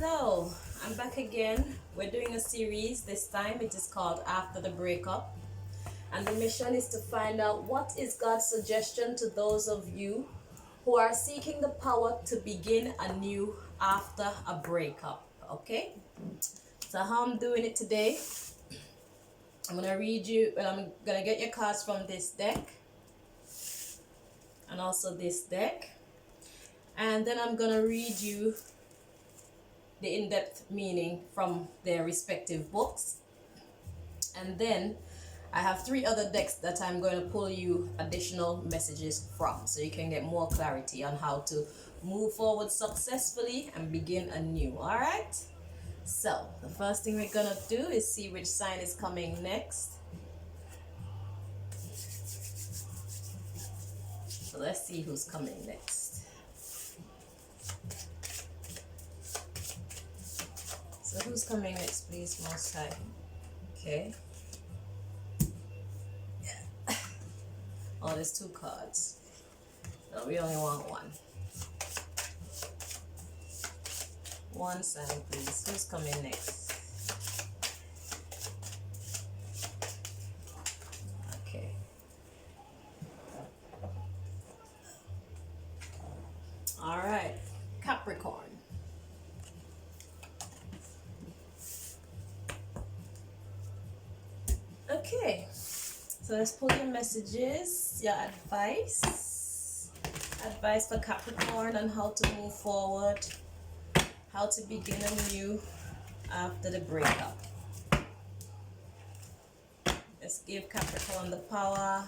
Hello, I'm back again. We're doing a series. This time it is called After the Breakup. And the mission is to find out what is God's suggestion to those of you who are seeking the power to begin anew after a breakup. Okay? So how I'm doing it today, I'm going to read you, I'm going to get your cards from this deck and also this deck. And then I'm going to read you the in-depth meaning from their respective books. And then I have 3 other decks that I'm going to pull you additional messages from, so you can get more clarity on how to move forward successfully and begin anew. All right, so the first thing we're gonna do is see which sign is coming next. So let's see who's coming next. So who's coming next, please, Most High? Okay. Yeah. Oh, there's 2 cards. No, we only want 1. 1 sign, please. Who's coming next? Okay. All right. Capricorn. Okay, so let's pull your messages, your advice for Capricorn on how to move forward, how to begin anew after the breakup. Let's give Capricorn the power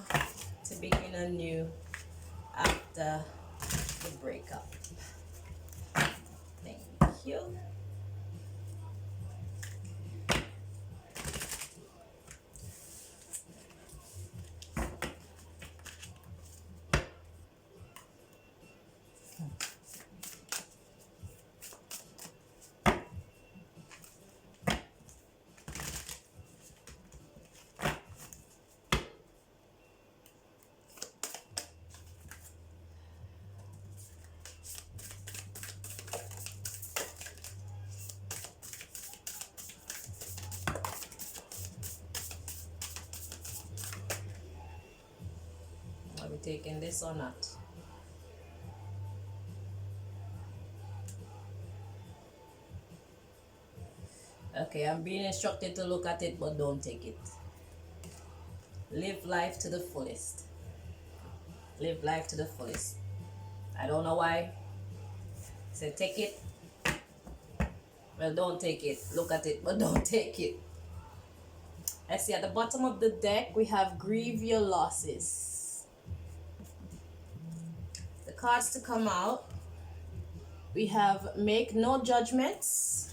to begin anew after the breakup. Thank you. Are we taking this or not? Okay, I'm being instructed to look at it, but don't take it. Live life to the fullest. Live life to the fullest. I don't know why. Say take it. Well, don't take it. Look at it, but don't take it. I see at the bottom of the deck, we have grieve your losses. The cards to come out, we have make no judgments,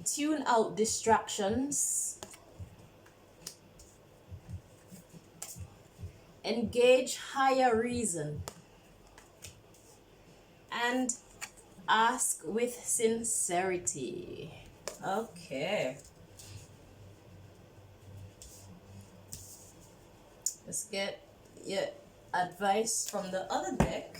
tune out distractions, engage higher reason, and ask with sincerity. Okay. Let's get your advice from the other deck.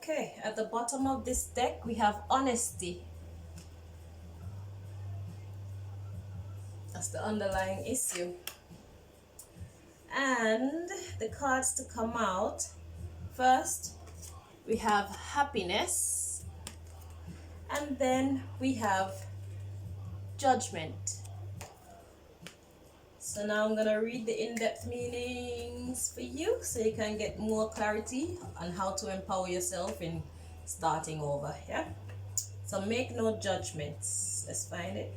Okay, at the bottom of this deck, we have honesty. That's the underlying issue. And the cards to come out, first, we have happiness. And then we have judgment. So now I'm going to read the in-depth meanings for you so you can get more clarity on how to empower yourself in starting over. Yeah. So make no judgments. Let's find it.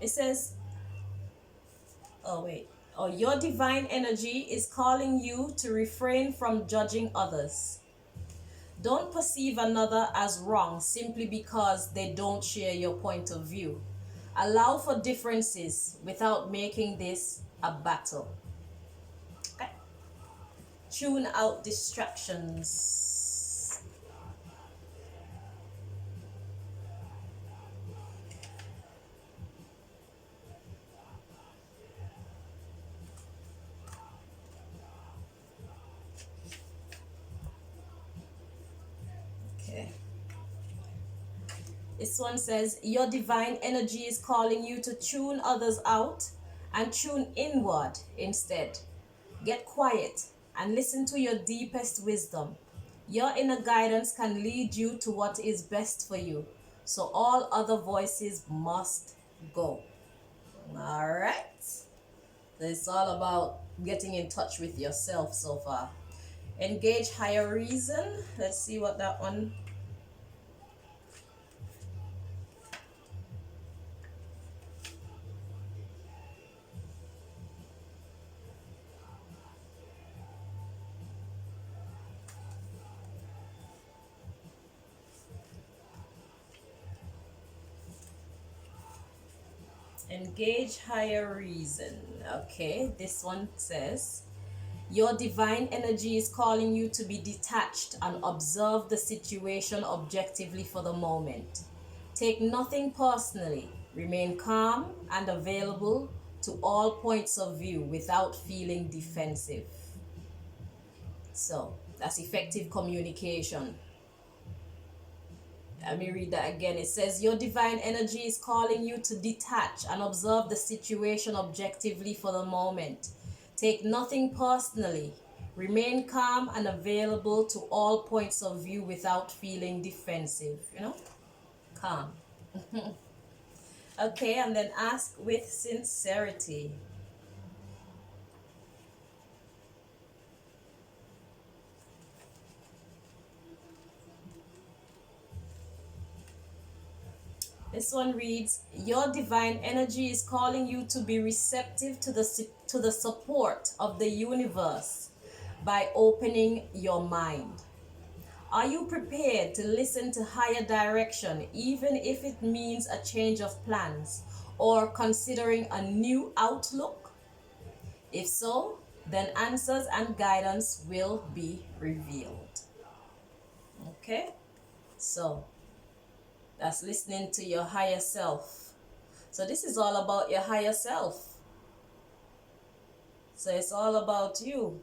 It says, oh wait, oh, your divine energy is calling you to refrain from judging others. Don't perceive another as wrong simply because they don't share your point of view. Allow for differences without making this a battle. Okay. Tune out distractions. Okay. This one says, your divine energy is calling you to tune others out and tune inward instead. Get quiet and listen to your deepest wisdom. Your inner guidance can lead you to what is best for you. So all other voices must go. All right. So it's all about getting in touch with yourself so far. Engage higher reason. Let's see what that one. Engage higher reason. Okay, this one says, your divine energy is calling you to be detached and observe the situation objectively for the moment. Take nothing personally. Remain calm and available to all points of view without feeling defensive. So, that's effective communication. Let me read that again. It says, your divine energy is calling you to detach and observe the situation objectively for the moment. Take nothing personally. Remain calm and available to all points of view without feeling defensive. You know? Calm. Okay, and then ask with sincerity. This one reads, your divine energy is calling you to be receptive to the support of the universe by opening your mind. Are you prepared to listen to higher direction, even if it means a change of plans or considering a new outlook? If so, then answers and guidance will be revealed. Okay? So, that's listening to your higher self. So this is all about your higher self. So it's all about you.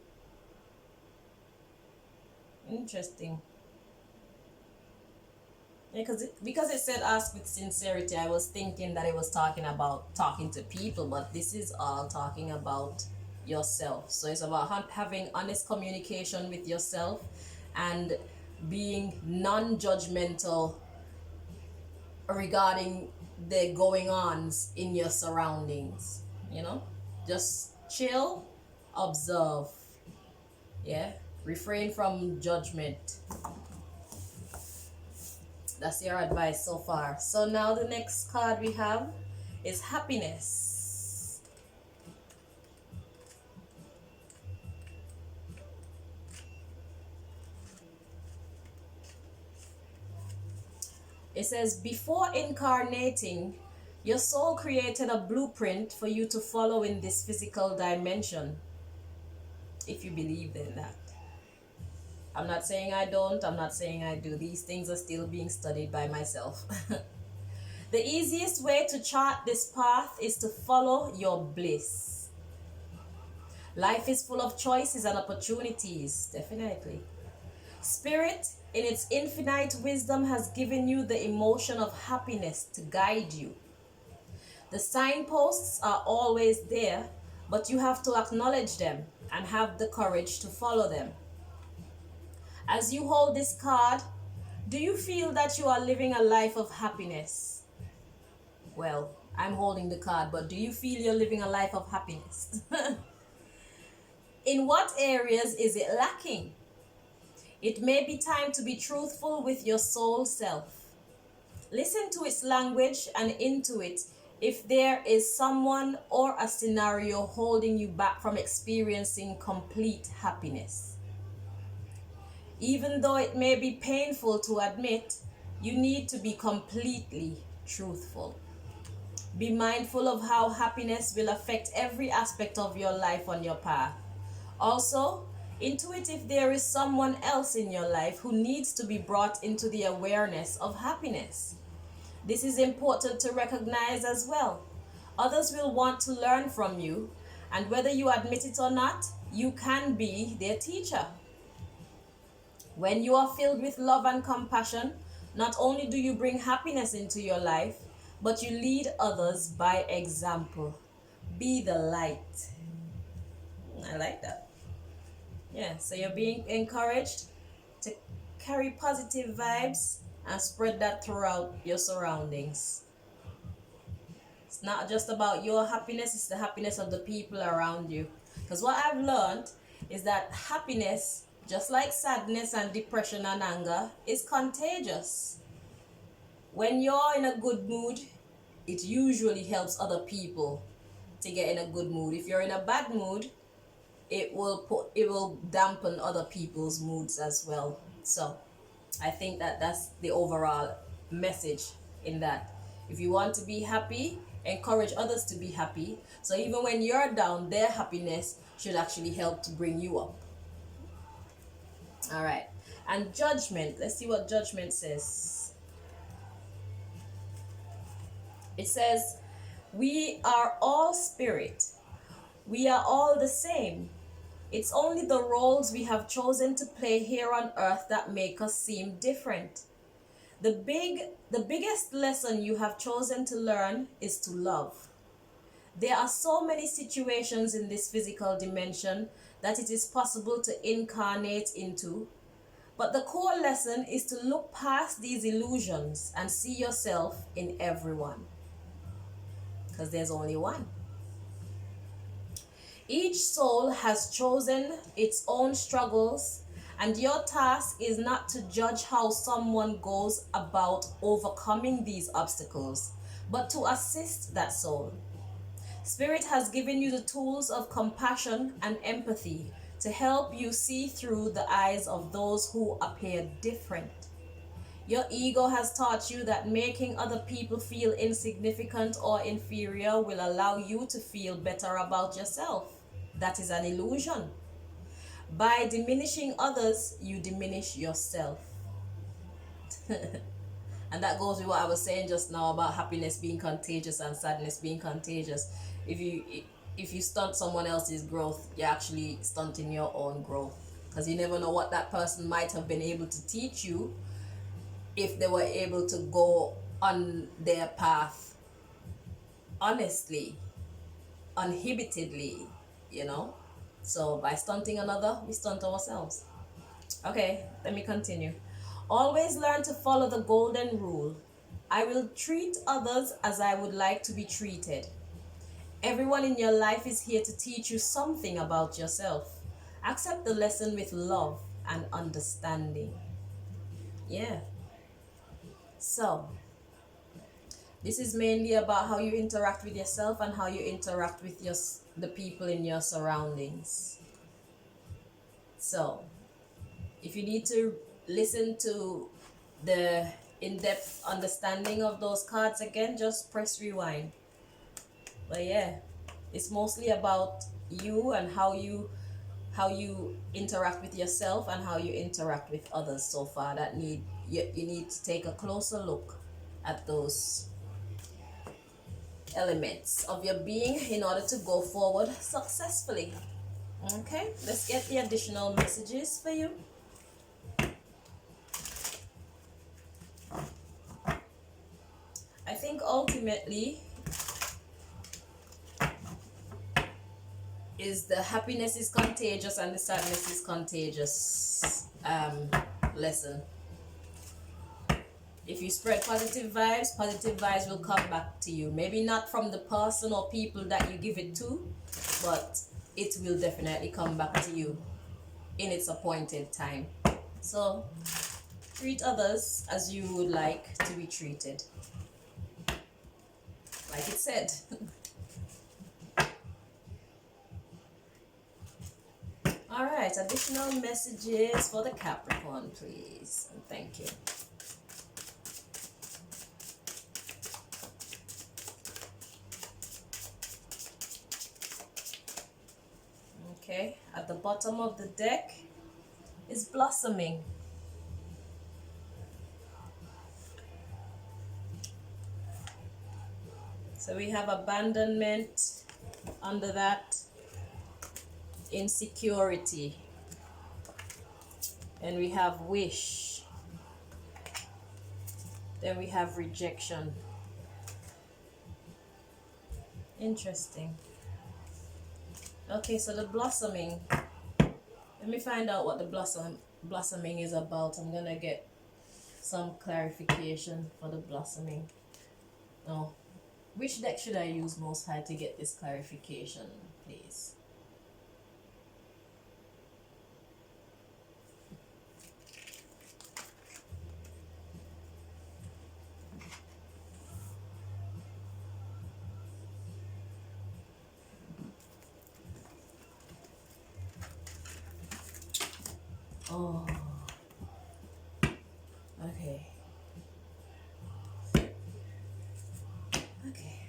Interesting. Because it said ask with sincerity, I was thinking that it was talking about talking to people, but this is all talking about yourself. So it's about having honest communication with yourself and being non-judgmental regarding the going ons in your surroundings. You know, just chill, observe. Yeah, refrain from judgment. That's your advice so far. So now the next card we have is happiness. It says, before incarnating, your soul created a blueprint for you to follow in this physical dimension. If you believe in that. I'm not saying I don't. I'm not saying I do. These things are still being studied by myself. The easiest way to chart this path is to follow your bliss. Life is full of choices and opportunities. Definitely. Spirit, in its infinite wisdom, has given you the emotion of happiness to guide you. The signposts are always there, but you have to acknowledge them and have the courage to follow them. As you hold this card, do you feel that you are living a life of happiness? Well, I'm holding the card, but do you feel you're living a life of happiness? In what areas is it lacking? It may be time to be truthful with your soul self. Listen to its language and intuit if there is someone or a scenario holding you back from experiencing complete happiness. Even though it may be painful to admit, you need to be completely truthful. Be mindful of how happiness will affect every aspect of your life on your path. Also, intuit if there is someone else in your life who needs to be brought into the awareness of happiness. This is important to recognize as well. Others will want to learn from you, and whether you admit it or not, you can be their teacher. When you are filled with love and compassion, not only do you bring happiness into your life, but you lead others by example. Be the light. I like that. Yeah, so you're being encouraged to carry positive vibes and spread that throughout your surroundings. It's not just about your happiness, it's the happiness of the people around you. Because what I've learned is that happiness, just like sadness and depression and anger, is contagious. When you're in a good mood, it usually helps other people to get in a good mood. If you're in a bad mood, it will dampen other people's moods as well. So I think that that's the overall message in that. If you want to be happy, encourage others to be happy. So even when you're down, their happiness should actually help to bring you up. All right. And judgment. Let's see what judgment says. It says, we are all spirit. We are all the same. It's only the roles we have chosen to play here on earth that make us seem different. The biggest lesson you have chosen to learn is to love. There are so many situations in this physical dimension that it is possible to incarnate into, but the core lesson is to look past these illusions and see yourself in everyone. Because there's only one. Each soul has chosen its own struggles, and your task is not to judge how someone goes about overcoming these obstacles, but to assist that soul. Spirit has given you the tools of compassion and empathy to help you see through the eyes of those who appear different. Your ego has taught you that making other people feel insignificant or inferior will allow you to feel better about yourself. That is an illusion. By diminishing others, you diminish yourself. And that goes with what I was saying just now about happiness being contagious and sadness being contagious. If you stunt someone else's growth, you're actually stunting your own growth. Because you never know what that person might have been able to teach you if they were able to go on their path honestly, uninhibitedly, you know. So by stunting another, we stunt ourselves. Okay, let me continue. Always learn to follow the golden rule. I will treat others as I would like to be treated. Everyone in your life is here to teach you something about yourself. Accept the lesson with love and understanding. Yeah. So, this is mainly about how you interact with yourself and how you interact with the people in your surroundings. So, if you need to listen to the in-depth understanding of those cards again, just press rewind. But yeah, it's mostly about you and how you interact with yourself and how you interact with others so far. That you need to take a closer look at those elements of your being in order to go forward successfully. Okay, let's get the additional messages for you. I think ultimately is the happiness is contagious and the sadness is contagious lesson. If you spread positive vibes will come back to you. Maybe not from the person or people that you give it to, but it will definitely come back to you in its appointed time. So treat others as you would like to be treated. Like it said. Alright, additional messages for the Capricorn, please. And thank you. Okay, at the bottom of the deck is blossoming. So we have abandonment under that, insecurity, and we have wish, then we have rejection. Interesting. Okay, so the blossoming, let me find out what the blossoming is about. I'm gonna get some clarification for the blossoming. No, which deck should I use, Most High, to get this clarification, please? Oh, okay. Okay.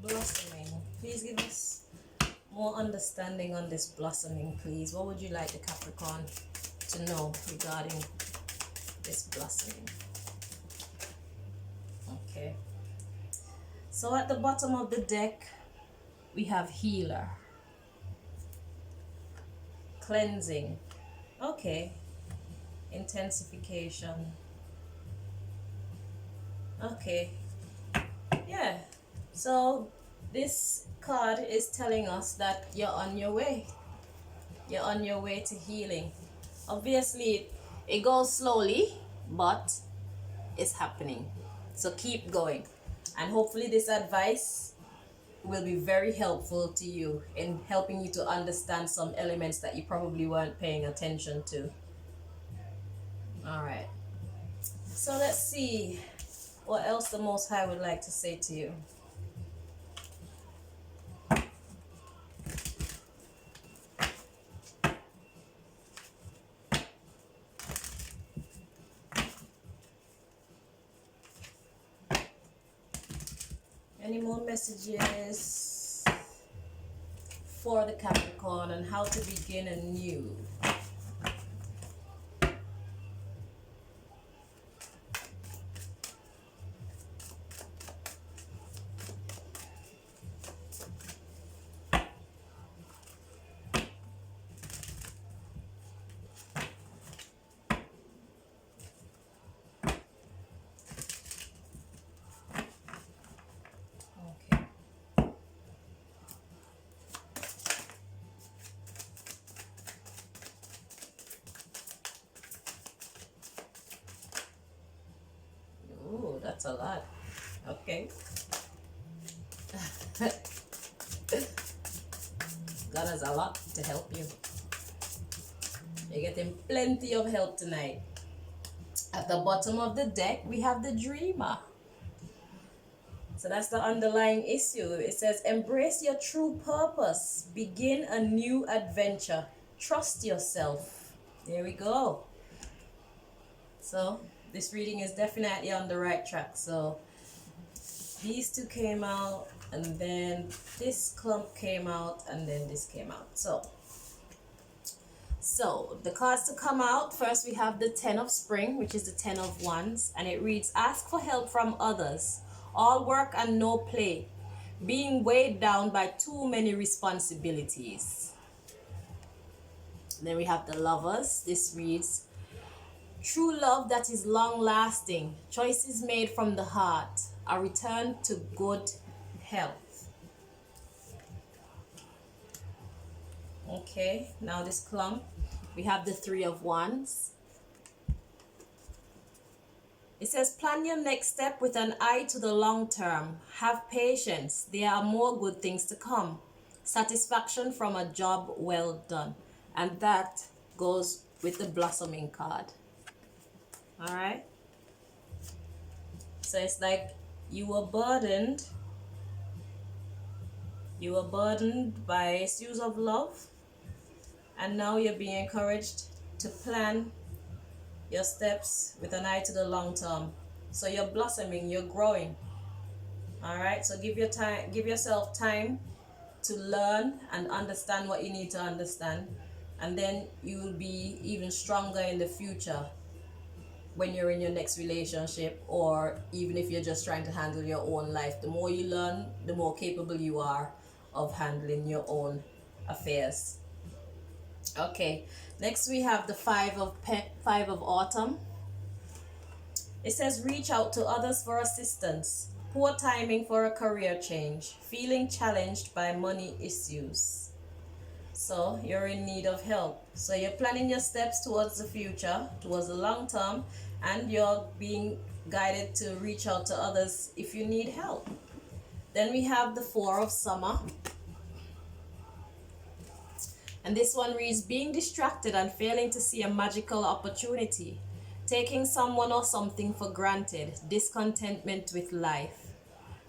Blossoming. Please give us more understanding on this blossoming, please. What would you like the Capricorn to know regarding this blossoming? Okay, so at the bottom of the deck we have healer, cleansing, okay, intensification, okay, yeah. So this card is telling us that you're on your way. You're on your way to healing. Obviously it goes slowly, but it's happening. So keep going. And hopefully this advice will be very helpful to you in helping you to understand some elements that you probably weren't paying attention to. Alright. So let's see what else the Most High would like to say to you. Any more messages for the Capricorn and how to begin anew? That's a lot. Okay. God has a lot to help you. You're getting plenty of help tonight. At the bottom of the deck, we have the dreamer. So that's the underlying issue. It says, embrace your true purpose. Begin a new adventure. Trust yourself. There we go. So this reading is definitely on the right track. So these two came out, and then this clump came out, and then this came out. So the cards to come out, first we have the 10 of spring, which is the 10 of wands, and it reads, ask for help from others, all work and no play, being weighed down by too many responsibilities. Then we have the Lovers. This reads, true love that is long lasting, choices made from the heart, a return to good health. Okay, now this clump, we have the Three of Wands. It says, plan your next step with an eye to the long term. Have patience. There are more good things to come. Satisfaction from a job well done. And that goes with the blossoming card. All right. So it's like you were burdened. You were burdened by issues of love. And now you're being encouraged to plan your steps with an eye to the long term. So you're blossoming, you're growing. All right, so give yourself time to learn and understand what you need to understand, and then you will be even stronger in the future when you're in your next relationship, or even if you're just trying to handle your own life. The more you learn, the more capable you are of handling your own affairs. Okay, next we have the Five of Autumn. It says, reach out to others for assistance. Poor timing for a career change. Feeling challenged by money issues. So you're in need of help. So you're planning your steps towards the future, towards the long term, and you're being guided to reach out to others if you need help. Then we have the Four of Summer. And this one reads, being distracted and failing to see a magical opportunity. Taking someone or something for granted. Discontentment with life.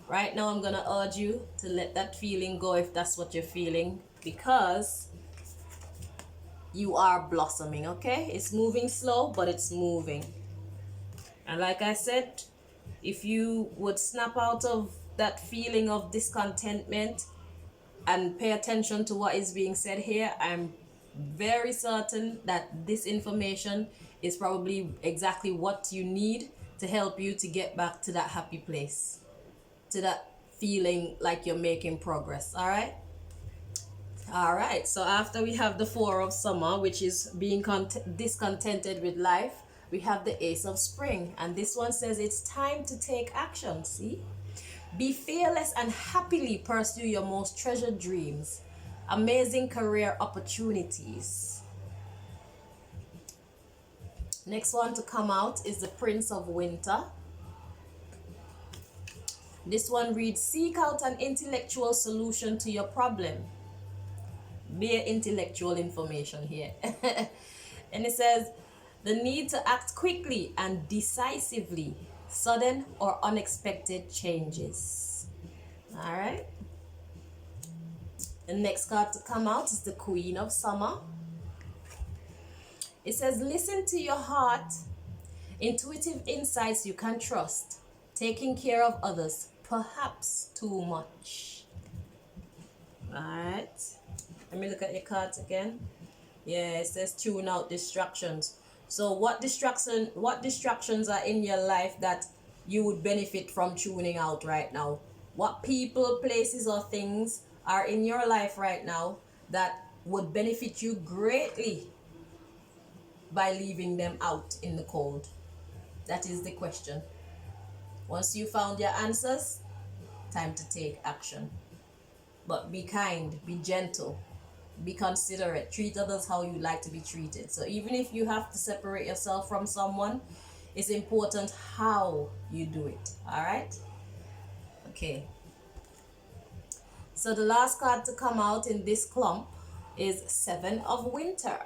Right now I'm going to urge you to let that feeling go if that's what you're feeling, because you are blossoming, okay? It's moving slow, but it's moving. And like I said, if you would snap out of that feeling of discontentment and pay attention to what is being said here, I'm very certain that this information is probably exactly what you need to help you to get back to that happy place, to that feeling like you're making progress. All right, so after we have the Four of Summer, which is being discontented with life, we have the Ace of Spring, and this one says it's time to take action. See, be fearless and happily pursue your most treasured dreams. Amazing career opportunities. Next one to come out is the Prince of Winter. This one reads, seek out an intellectual solution to your problem. Bare intellectual information here. And it says, the need to act quickly and decisively. Sudden or unexpected changes. All right. The next card to come out is the Queen of Summer. It says, listen to your heart. Intuitive insights you can trust. Taking care of others, perhaps too much. All right. Let me look at your cards again. Yeah, it says tune out distractions. So what distractions are in your life that you would benefit from tuning out right now? What people, places, or things are in your life right now that would benefit you greatly by leaving them out in the cold? That is the question. Once you found your answers, time to take action. But be kind, be gentle, be considerate, treat others how you like to be treated. So even if you have to separate yourself from someone, it's important how you do it. All right? Okay. So the last card to come out in this clump is Seven of Winter.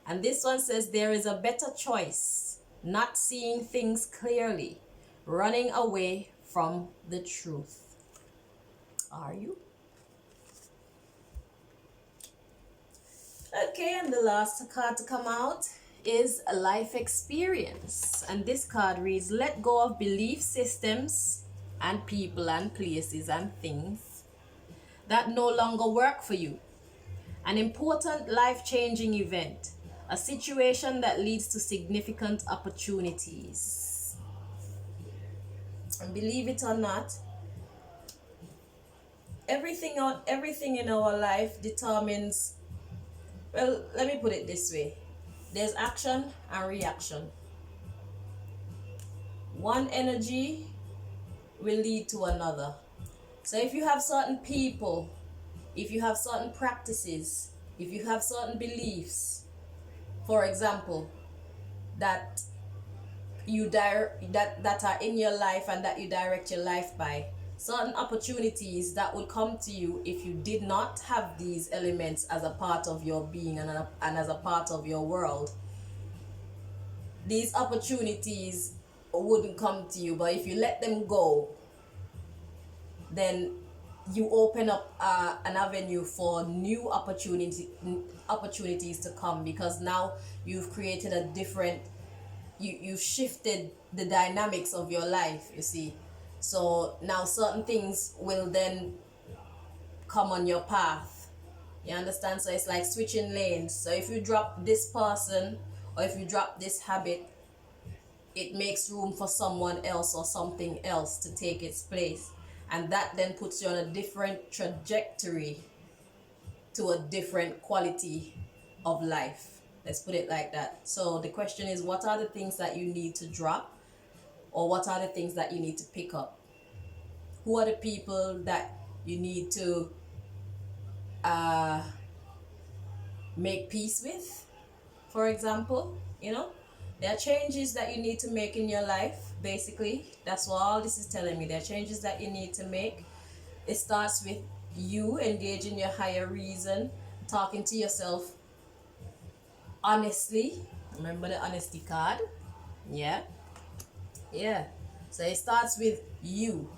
And this one says, there is a better choice. Not seeing things clearly. Running away from the truth. Are you? Okay, and the last card to come out is a life experience. And this card reads, let go of belief systems and people and places and things that no longer work for you. An important life-changing event. A situation that leads to significant opportunities. And believe it or not, everything in our life determines Well, let me put it this way. There's action and reaction. One energy will lead to another. So if you have certain people, if you have certain practices, if you have certain beliefs, for example, that that are in your life and that you direct your life by, certain opportunities that would come to you if you did not have these elements as a part of your being and as a part of your world, these opportunities wouldn't come to you. But if you let them go, then you open up an avenue for new opportunities to come, because now you've created a different, you've shifted the dynamics of your life, you see. So now certain things will then come on your path, you understand? So it's like switching lanes. So if you drop this person or if you drop this habit, it makes room for someone else or something else to take its place, and that then puts you on a different trajectory to a different quality of life. Let's put it like that. So the question is, what are the things that you need to drop, or what are the things that you need to pick up? Who are the people that you need to make peace with, for example? You know, there are changes that you need to make in your life. Basically, that's what all this is telling me. There are changes that you need to make. It starts with you engaging your higher reason, talking to yourself honestly. Remember the honesty card? Yeah. So it starts with you.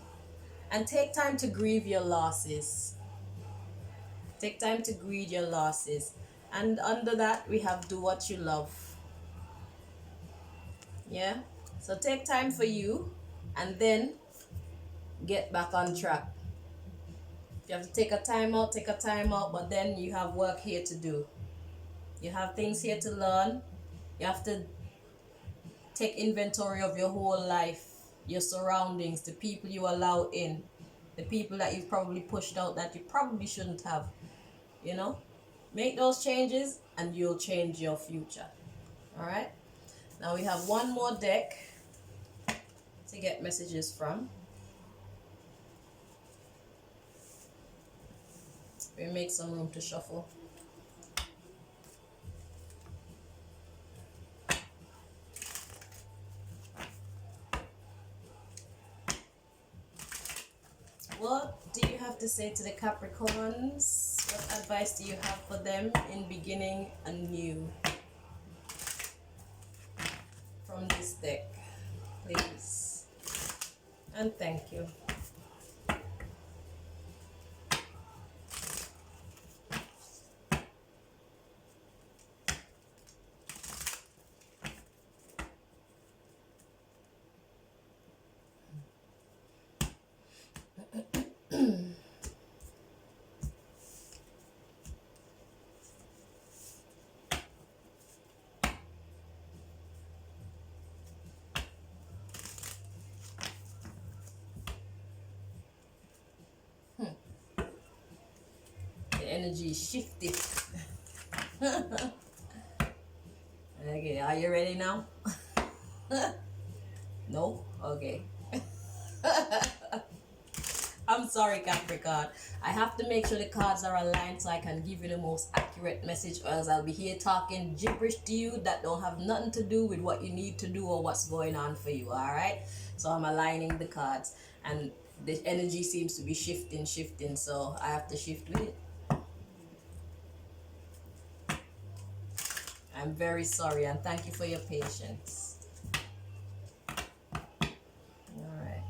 And take time to grieve your losses. Take time to grieve your losses. And under that, we have do what you love. Yeah. So take time for you, and then get back on track. If you have to take a time out, take a time out, but then you have work here to do. You have things here to learn. You have to take inventory of your whole life, your surroundings, the people you allow in, the people that you've probably pushed out that you probably shouldn't have. You know, make those changes and you'll change your future. All right. Now we have one more deck to get messages from. We make some room to shuffle. What do you have to say to the Capricorns? What advice do you have for them in beginning anew? From this deck, please. And thank you. Energy shifted. Okay, are you ready now? No? Okay. I'm sorry, Capricorn. I have to make sure the cards are aligned so I can give you the most accurate message, or else I'll be here talking gibberish to you that don't have nothing to do with what you need to do or what's going on for you, alright? So I'm aligning the cards, and the energy seems to be shifting, so I have to shift with it. I'm very sorry, and thank you for your patience. All right.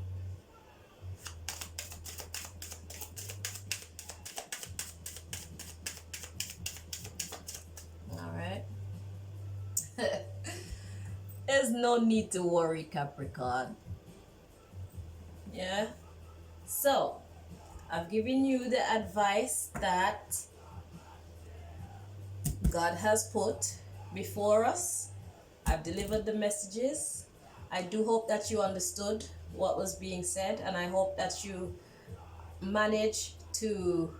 All right. There's no need to worry, Capricorn. Yeah. So, I've given you the advice that God has put before us. I've delivered the messages. I do hope that you understood what was being said, and I hope that you managed to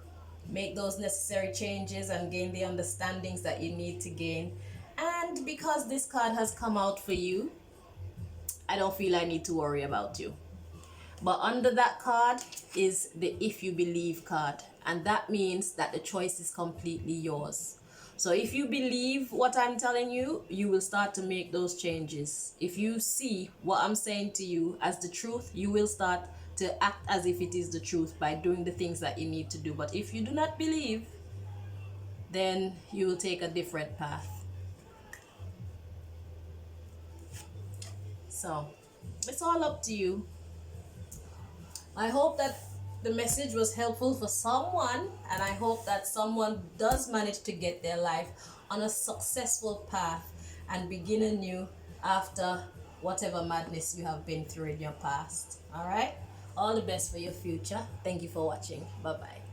make those necessary changes and gain the understandings that you need to gain. And because this card has come out for you, I don't feel I need to worry about you. But under that card is the if you believe card, and that means that the choice is completely yours. So if you believe what I'm telling you, you will start to make those changes. If you see what I'm saying to you as the truth, you will start to act as if it is the truth by doing the things that you need to do. But if you do not believe, then you will take a different path. So it's all up to you. I hope that the message was helpful for someone, and I hope that someone does manage to get their life on a successful path and begin anew after whatever madness you have been through in your past. All right? All the best for your future. Thank you for watching. Bye-bye.